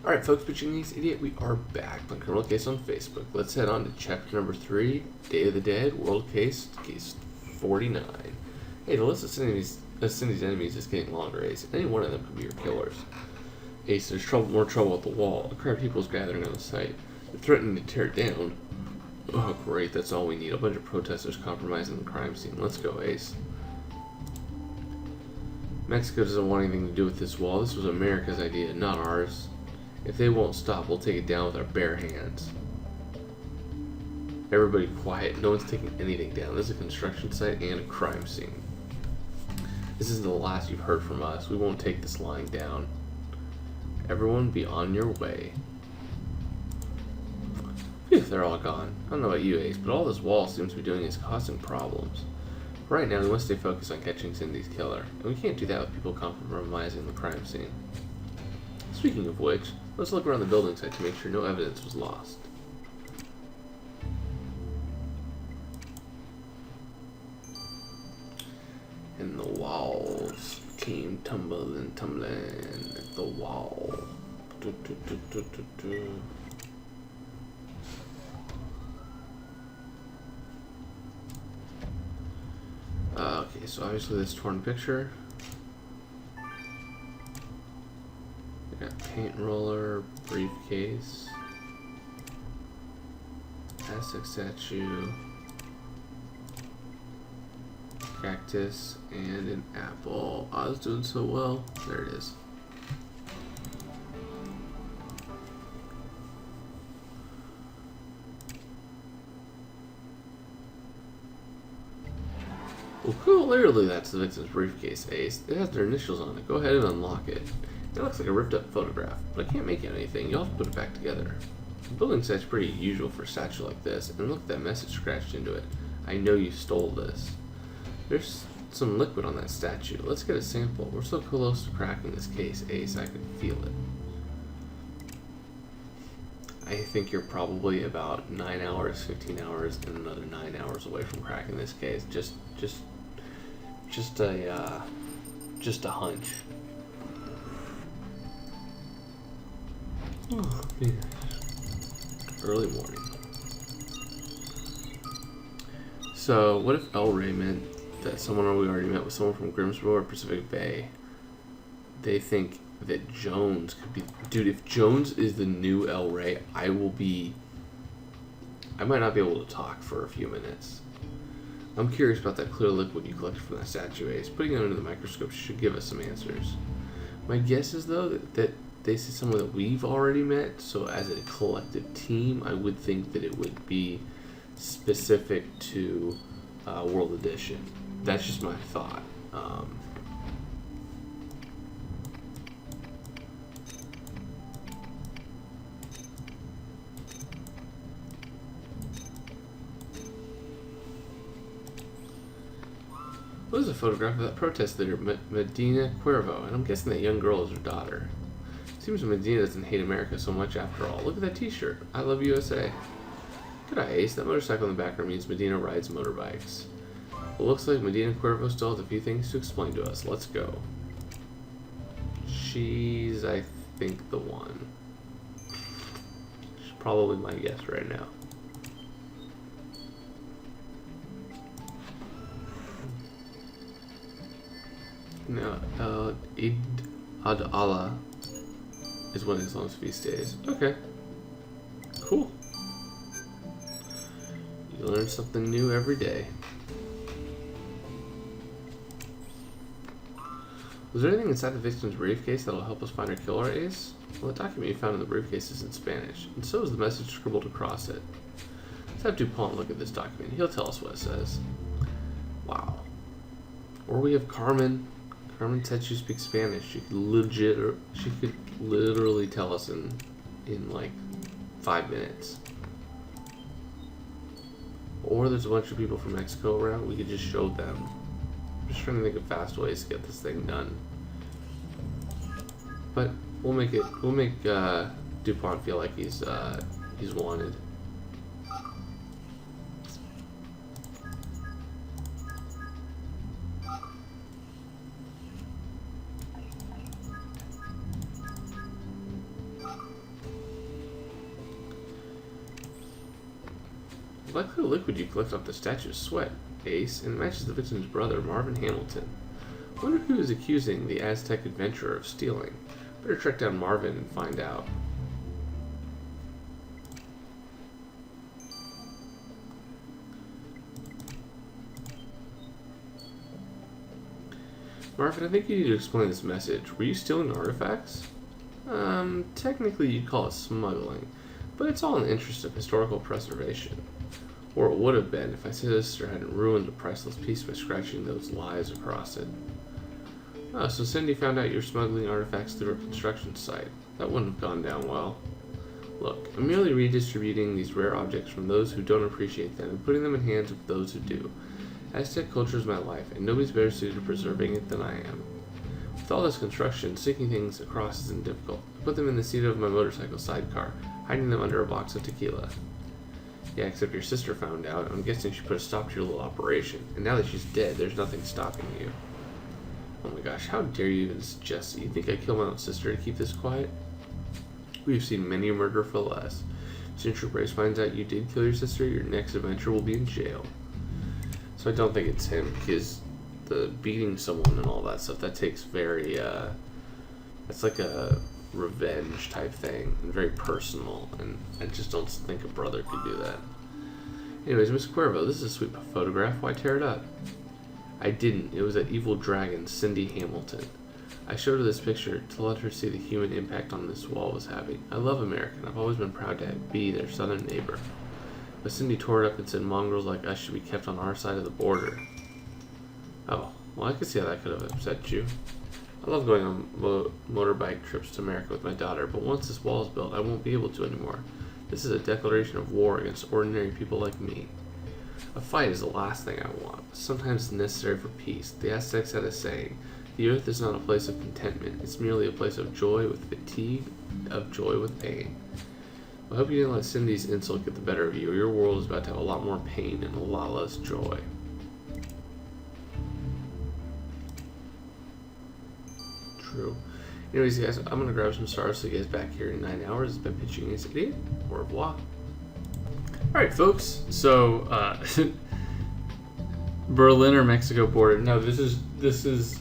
Alright folks, Pachinki's Idiot, we are back on Criminal Case on Facebook. Let's head on to chapter number 3, Day of the Dead, World Case, Case 49. Hey, the list of Cindy's enemies is getting longer, Ace. Any one of them could be your killers. Ace, there's more trouble at the wall. A crowd of people is gathering on the site. They're threatening to tear it down. Oh great, that's all we need. A bunch of protesters compromising the crime scene. Let's go, Ace. Mexico doesn't want anything to do with this wall. This was America's idea, not ours. If they won't stop, we'll take it down with our bare hands. Everybody quiet. No one's taking anything down. This is a construction site and a crime scene. This is the last you've heard from us. We won't take this lying down. Everyone be on your way. Phew, they're all gone. I don't know about you, Ace, but all this wall seems to be doing is causing problems. Right now, we must stay focused on catching Cindy's killer. And we can't do that with people compromising the crime scene. Speaking of which, let's look around the building site to make sure no evidence was lost. And the walls came tumbling at the wall. Okay, so obviously this torn picture. Got paint roller, briefcase, Aztec statue, cactus, and an apple. I was doing so well. There it is. Well, clearly that's the victim's briefcase, Ace. It has their initials on it. Go ahead and unlock it. It looks like a ripped up photograph, but I can't make out anything. You'll have to put it back together. The building site's pretty usual for a statue like this, and look at that message scratched into it. I know you stole this. There's some liquid on that statue. Let's get a sample. We're so close to cracking this case, Ace. I can feel it. I think you're probably about 9 hours, 15 hours, and another 9 hours away from cracking this case. Just a hunch. Oh, man. Early morning. So, what if El Rey meant that someone we already met with someone from Grimsboro or Pacific Bay? They think that Jones could be... Dude, if Jones is the new El Rey, I might not be able to talk for a few minutes. I'm curious about that clear liquid you collected from that statue, Ace. Putting it under the microscope should give us some answers. My guess is, though, that this is someone that we've already met, so as a collective team, I would think that it would be specific to World Edition. That's just my thought. What is a photograph of that protest leader, Medina Cuervo, and I'm guessing that young girl is her daughter. Seems Medina doesn't hate America so much after all. Look at that t-shirt. I love USA. Good eye, Ace. That motorcycle in the background means Medina rides motorbikes. It looks like Medina Cuervo still has a few things to explain to us. Let's go. She's, I think, the one. She's probably my guess right now. No, Eid al-Adha is one of Islam's feast days. Okay. Cool. You learn something new every day. Was there anything inside the victim's briefcase that'll help us find our killer, Ace? Well, the document you found in the briefcase is in Spanish, and so is the message scribbled across it. Let's have DuPont look at this document. He'll tell us what it says. Wow. Or we have Carmen. Carmen said she speaks Spanish. She could literally tell us in like 5 minutes. Or there's a bunch of people from Mexico around. We could just show them. I'm just trying to think of fast ways to get this thing done. But we'll make DuPont feel like he's wanted. likely a liquid you collect off the statue's sweat, Ace, and it matches the victim's brother, Marvin Hamilton. I wonder who is accusing the Aztec adventurer of stealing. Better track down Marvin and find out. Marvin, I think you need to explain this message. Were you stealing artifacts? Technically you'd call it smuggling, but it's all in the interest of historical preservation. Or it would have been if my sister hadn't ruined a priceless piece by scratching those lies across it. Oh, so Cindy found out you were smuggling artifacts through a construction site. That wouldn't have gone down well. Look, I'm merely redistributing these rare objects from those who don't appreciate them and putting them in hands of those who do. Aztec culture is my life, and nobody's better suited to preserving it than I am. With all this construction, sinking things across isn't difficult. I put them in the seat of my motorcycle sidecar, hiding them under a box of tequila. Yeah, except your sister found out. I'm guessing she put a stop to your little operation. And now that she's dead, there's nothing stopping you. Oh my gosh, how dare you even suggest that you think I killed my own sister to keep this quiet? We've seen many a murder for less. Since your Brace finds out you did kill your sister, your next adventure will be in jail. So I don't think it's him, because the beating someone and all that stuff, that takes very, that's like a revenge type thing, and very personal, and I just don't think a brother could do that. Anyways, Miss Cuervo, this is a sweet photograph. Why tear it up? I didn't. It was that evil dragon, Cindy Hamilton. I showed her this picture to let her see the human impact on this wall was having. I love America, and I've always been proud to be their southern neighbor. But Cindy tore it up and said mongrels like us should be kept on our side of the border. Oh, well, I could see how that could have upset you. I love going on motorbike trips to America with my daughter, but once this wall is built, I won't be able to anymore. This is a declaration of war against ordinary people like me. A fight is the last thing I want, but sometimes it's necessary for peace. The Aztecs had a saying, the earth is not a place of contentment, it's merely a place of joy with fatigue, of joy with pain. I hope you didn't let Cindy's insult get the better of you, or your world is about to have a lot more pain and a lot less joy. True. Anyways, guys, I'm going to grab some stars so you guys back here in 9 hours. It's been Pitching Ace Idiot. Au revoir. Alright, folks. So, Berlin or Mexico border. No, this is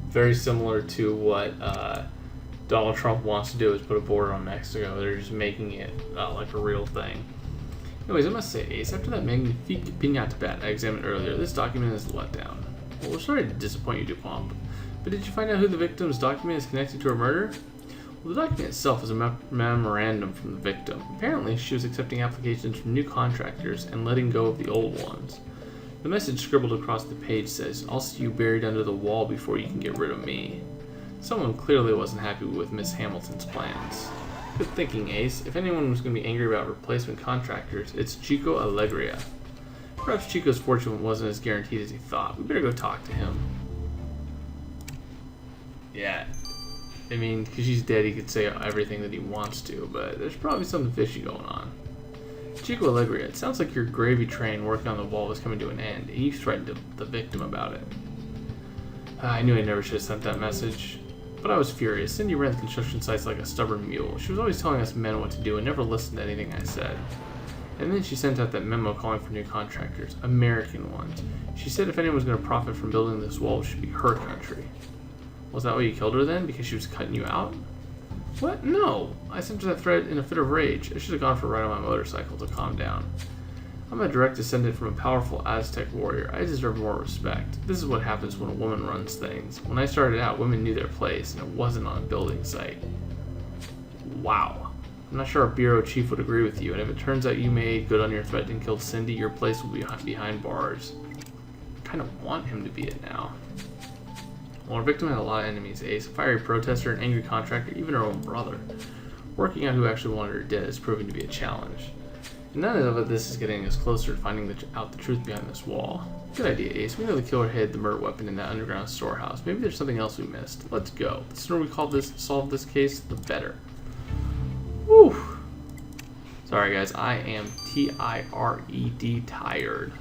very similar to what Donald Trump wants to do, is put a border on Mexico. They're just making it like a real thing. Anyways, I must say, Ace, after that magnifique piñata bat I examined earlier, this document is a letdown. Well, we're sorry to disappoint you, Dupont, but did you find out who the victim's document is connected to her murder? Well, the document itself is a memorandum from the victim. Apparently, she was accepting applications from new contractors and letting go of the old ones. The message scribbled across the page says, I'll see you buried under the wall before you can get rid of me. Someone clearly wasn't happy with Miss Hamilton's plans. Good thinking, Ace. If anyone was going to be angry about replacement contractors, it's Chico Alegria. Perhaps Chico's fortune wasn't as guaranteed as he thought. We better go talk to him. Yeah. I mean, because she's dead, he could say everything that he wants to, but there's probably something fishy going on. Chico Alegria, it sounds like your gravy train working on the wall was coming to an end, and you threatened the victim about it. I knew I never should have sent that message, but I was furious. Cindy ran the construction sites like a stubborn mule. She was always telling us men what to do and never listened to anything I said. And then she sent out that memo calling for new contractors, American ones. She said if anyone was going to profit from building this wall, it should be her country. Was that why you killed her then? Because she was cutting you out? What? No! I sent her that threat in a fit of rage. I should have gone for a ride on my motorcycle to calm down. I'm a direct descendant from a powerful Aztec warrior. I deserve more respect. This is what happens when a woman runs things. When I started out, women knew their place, and it wasn't on a building site. Wow. I'm not sure our bureau chief would agree with you, and if it turns out you made good on your threat and killed Cindy, your place will be behind bars. I kind of want him to be it now. Well, our victim had a lot of enemies, Ace. A fiery protester, an angry contractor, even her own brother. Working out who actually wanted her dead is proving to be a challenge. And none of this is getting us closer to finding out the truth behind this wall. Good idea, Ace. We know the killer hid the murder weapon in that underground storehouse. Maybe there's something else we missed. Let's go. The sooner we solve this case, the better. Whew. Sorry, guys. I am T-I-R-E-D tired.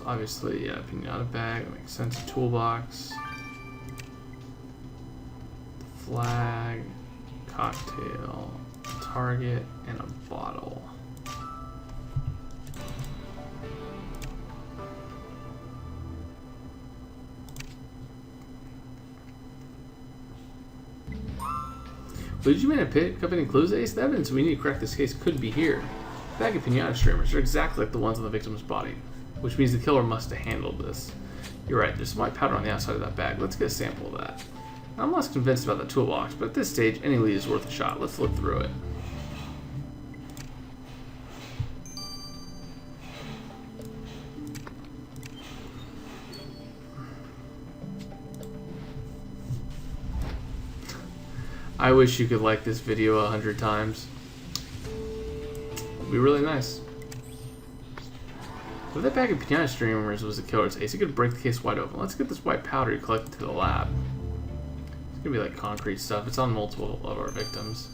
obviously, yeah, pinata bag, that makes sense. Toolbox. Flag. Cocktail. Target. And a bottle. Did you manage to pick up any clues, Ace? The evidence we need to crack this case could be here. Bag of pinata streamers are exactly like the ones on the victim's body, which means the killer must have handled this. You're right, there's some white powder on the outside of that bag. Let's get a sample of that. Now, I'm less convinced about the toolbox, but at this stage, any lead is worth a shot. Let's look through it. I wish you could like this video 100 times. It'd be really nice. If that bag of pinata streamers was the killer's Ace, it could break the case wide open. Let's get this white powder you collected to the lab. It's gonna be like concrete stuff. It's on multiple of our victims.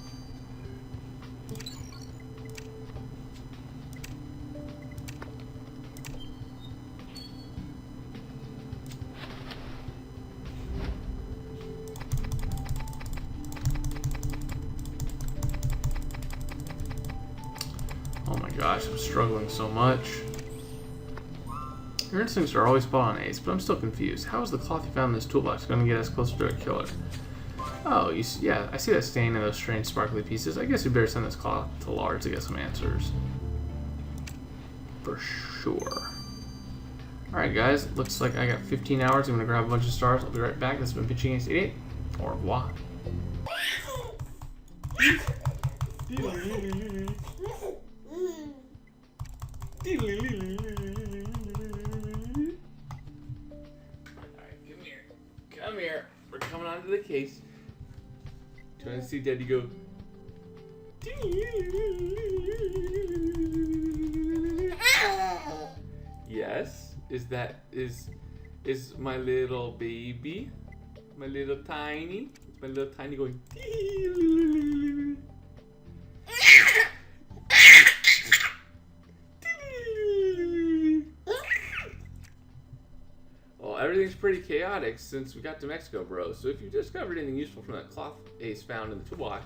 Oh my gosh, I'm struggling so much. Your instincts are always spot on, Ace, but I'm still confused. How is the cloth you found in this toolbox going to get us closer to a killer? Oh, yeah, I see that stain in those strange sparkly pieces. I guess we better send this cloth to Lars to get some answers. For sure. Alright guys, looks like I got 15 hours. I'm going to grab a bunch of stars. I'll be right back. This has been Pitching Ace 88. Au revoir. Alright, come here. We're coming onto the case. Trying to see Daddy go. Yes, is my little baby, my little tiny going. Well, everything's pretty chaotic since we got to Mexico, bro. So if you discovered anything useful from that cloth Ace found in the toolbox,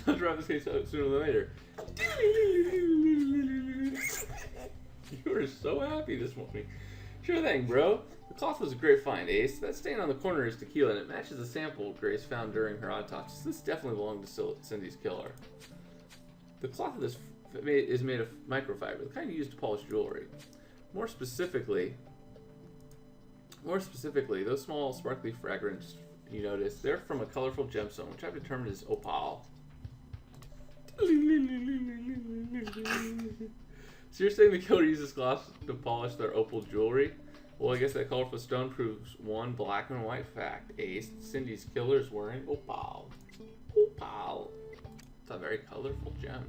I'll drop this case out sooner than later. You were so happy this morning. Sure thing, bro. The cloth was a great find, Ace. That stain on the corner is tequila, and it matches the sample Grace found during her autopsy. This definitely belonged to Cindy's killer. The cloth of this is made of microfiber, the kind used to polish jewelry. More specifically, those small sparkly fragments you notice, they're from a colorful gemstone, which I've determined is opal. So you're saying the killer uses glass to polish their opal jewelry? Well, I guess that colorful stone proves one black and white fact. Ace, Cindy's killer is wearing opal. Opal. It's a very colorful gem.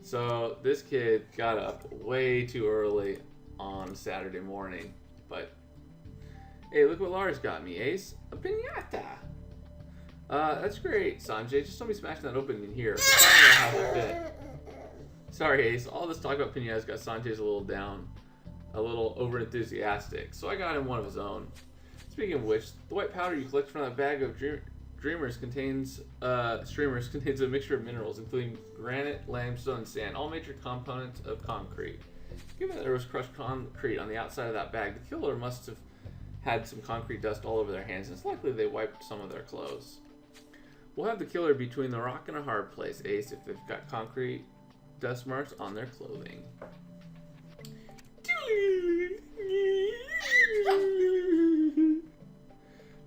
So this kid got up way too early on Saturday morning, but hey, look what Lars got me, Ace. A piñata. That's great, Sanjay. Just don't be smashing that open in here. I don't know how to fit. Sorry, Ace. All this talk about piñatas got Sanjay's a little over enthusiastic, so I got him one of his own. Speaking of which, the white powder you collect from that bag of streamers contains a mixture of minerals, including granite, limestone, and sand, all major components of concrete. Given that there was crushed concrete on the outside of that bag, the killer must have had some concrete dust all over their hands, and it's likely they wiped some of their clothes. We'll have the killer between the rock and a hard place, Ace, if they've got concrete dust marks on their clothing.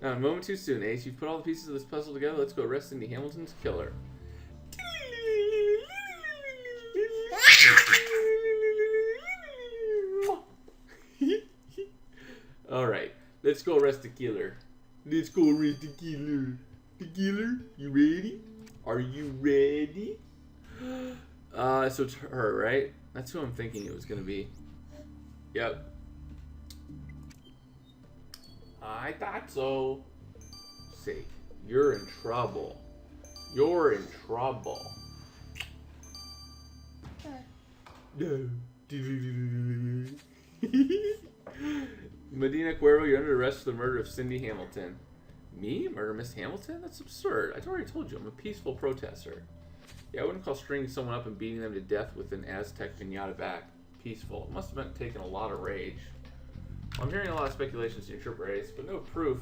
Not a moment too soon, Ace. You've put all the pieces of this puzzle together. Let's go arrest Cindy Hamilton's killer. Alright, let's go arrest the killer. Let's go arrest the killer. The killer, you ready? Are you ready? So it's her, right? That's who I'm thinking it was gonna be. Yep. I thought so. Sake, you're in trouble. You're in trouble. No. Medina Cuervo, you're under arrest for the murder of Cindy Hamilton. Me? Murder Miss Hamilton? That's absurd. I already told you, I'm a peaceful protester. Yeah, I wouldn't call stringing someone up and beating them to death with an Aztec pinata back peaceful. It must have been taking a lot of rage. Well, I'm hearing a lot of speculations in your trip race, but no proof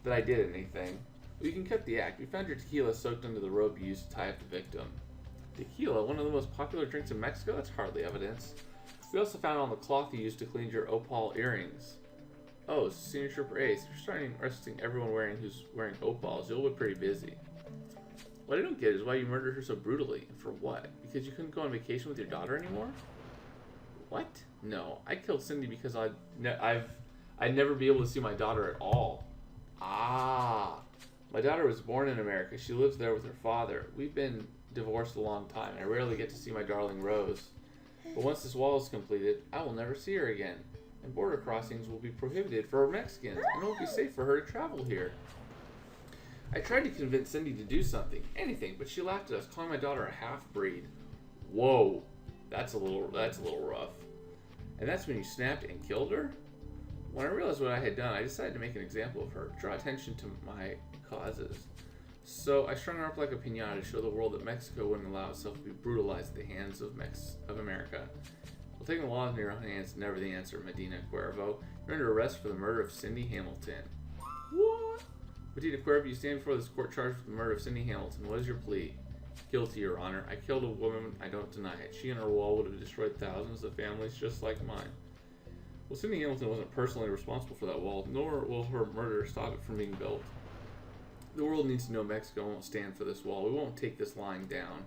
that I did anything. Well, you can cut the act. We found your tequila soaked under the rope you used to tie up the victim. Tequila, one of the most popular drinks in Mexico? That's hardly evidence. We also found it on the cloth you used to clean your opal earrings. Oh, Senior Trooper Ace, if you're starting arresting everyone who's wearing opals, you'll look pretty busy. What I don't get is why you murdered her so brutally. And for what? Because you couldn't go on vacation with your daughter anymore? What? No, I killed Cindy because I'd never be able to see my daughter at all. Ah, my daughter was born in America. She lives there with her father. We've been divorced a long time, and I rarely get to see my darling Rose. But once this wall is completed, I will never see her again. And border crossings will be prohibited for Mexicans, and it won't be safe for her to travel here. I tried to convince Cindy to do something, anything, but she laughed at us, calling my daughter a half-breed. Whoa, that's a little rough. And that's when you snapped and killed her? When I realized what I had done, I decided to make an example of her, draw attention to my causes. So I strung her up like a piñata to show the world that Mexico wouldn't allow itself to be brutalized at the hands of America. Well, taking the law into your own hands is never the answer, Medina Cuervo. You're under arrest for the murder of Cindy Hamilton. What? Medina Cuervo, you stand before this court charged with the murder of Cindy Hamilton. What is your plea? Guilty, Your Honor. I killed a woman. I don't deny it. She and her wall would have destroyed thousands of families just like mine. Well, Cindy Hamilton wasn't personally responsible for that wall, nor will her murder stop it from being built. The world needs to know Mexico won't stand for this wall. We won't take this line down.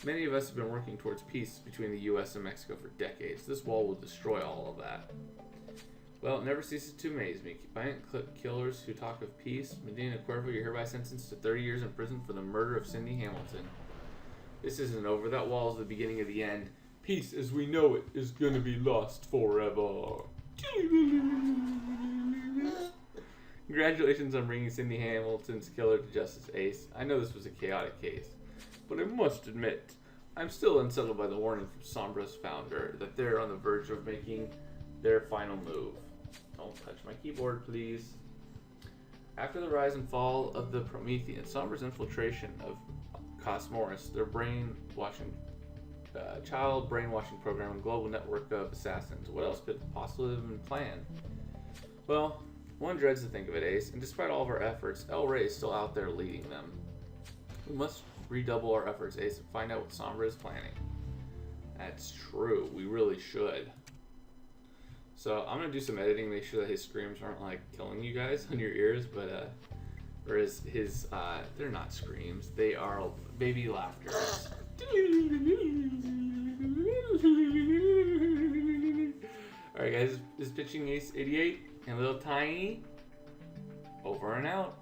Many of us have been working towards peace between the U.S. and Mexico for decades. This wall will destroy all of that. Well, it never ceases to amaze me. Violent killers who talk of peace. Medina Cuervo, you're hereby sentenced to 30 years in prison for the murder of Cindy Hamilton. This isn't over. That wall is the beginning of the end. Peace as we know it is going to be lost forever. Congratulations on bringing Cindy Hamilton's killer to justice, Ace. I know this was a chaotic case, but I must admit, I'm still unsettled by the warning from Sombra's founder that they're on the verge of making their final move. Don't touch my keyboard, please. After the rise and fall of the Promethean, Sombra's infiltration of Cosmos, their child brainwashing program and global network of assassins. What else could possibly have been planned? Well, one dreads to think of it, Ace, and despite all of our efforts, El Rey is still out there leading them. We must redouble our efforts, Ace, and find out what Sombra is planning. That's true, we really should. So I'm gonna do some editing, make sure that his screams aren't like killing you guys on your ears, but or his they're not screams, they are baby laughter. Alright guys, this is Pitching Ace 88 and Little Tiny. Over and out.